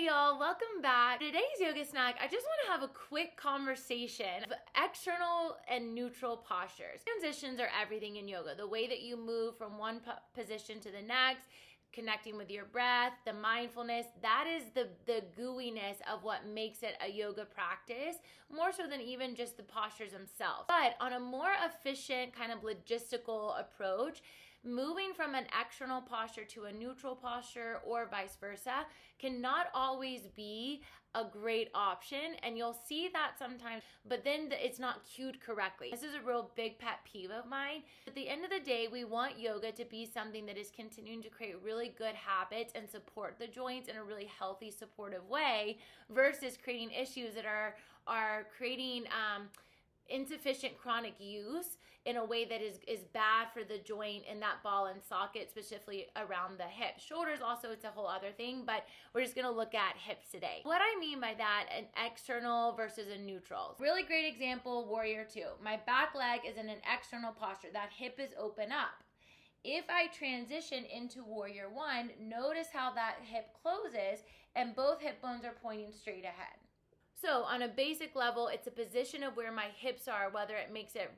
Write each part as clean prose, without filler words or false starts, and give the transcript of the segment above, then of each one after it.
Hey y'all, welcome back. Today's yoga snack, I just want to have a quick conversation of external and neutral postures. Transitions are everything in yoga. The way that you move from one position to the next, connecting with your breath, the mindfulness, that is the gooiness of what makes it a yoga practice, more so than even just the postures themselves. But on a more efficient kind of logistical approach, moving from an external posture to a neutral posture or vice versa can not always be a great option, and you'll see that sometimes, but then it's not cued correctly. This is a real big pet peeve of mine. At the end of the day, we want yoga to be something that is continuing to create really good habits and support the joints in a really healthy, supportive way, versus creating issues that are creating insufficient chronic use in a way that is bad for the joint in that ball and socket, specifically around the hip. Shoulders also, it's a whole other thing, but we're just going to look at hips today. What I mean by that, an external versus a neutral. Really great example, Warrior Two. My back leg is in an external posture. That hip is open up. If I transition into Warrior One, notice how that hip closes and both hip bones are pointing straight ahead. So on a basic level, it's a position of where my hips are, whether it makes it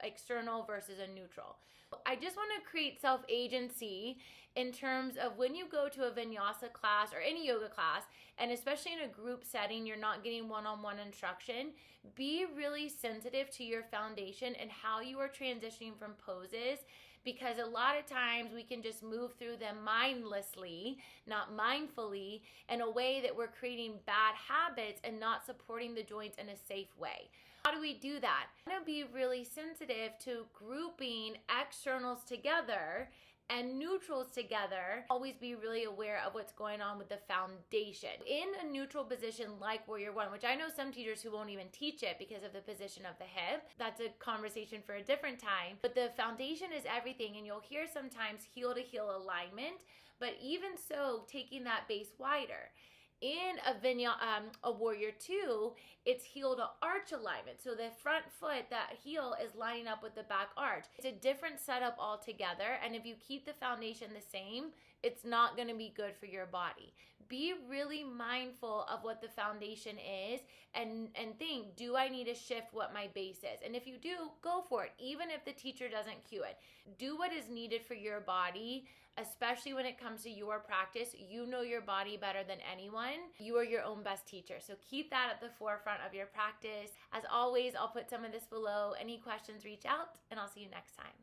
external versus a neutral. I just want to create self-agency in terms of when you go to a vinyasa class or any yoga class, and especially in a group setting, you're not getting one-on-one instruction, be really sensitive to your foundation and how you are transitioning from poses, because a lot of times we can just move through them mindlessly, not mindfully, in a way that we're creating bad habits and not supporting the joints in a safe way. How do we do that? I'm going to be really sensitive to grouping externals together and neutrals together. Always be really aware of what's going on with the foundation. In a neutral position like Warrior One, which I know some teachers who won't even teach it because of the position of the hip. That's a conversation for a different time. But the foundation is everything, and you'll hear sometimes heel to heel alignment, but even so, taking that base wider. In a Warrior Two, it's heel to arch alignment. So the front foot, that heel is lining up with the back arch. It's a different setup altogether. And if you keep the foundation the same, it's not going to be good for your body. Be really mindful of what the foundation is and think, do I need to shift what my base is? And if you do, go for it, even if the teacher doesn't cue it. Do what is needed for your body, especially when it comes to your practice. You know your body better than anyone. You are your own best teacher. So keep that at the forefront of your practice. As always, I'll put some of this below. Any questions, reach out, and I'll see you next time.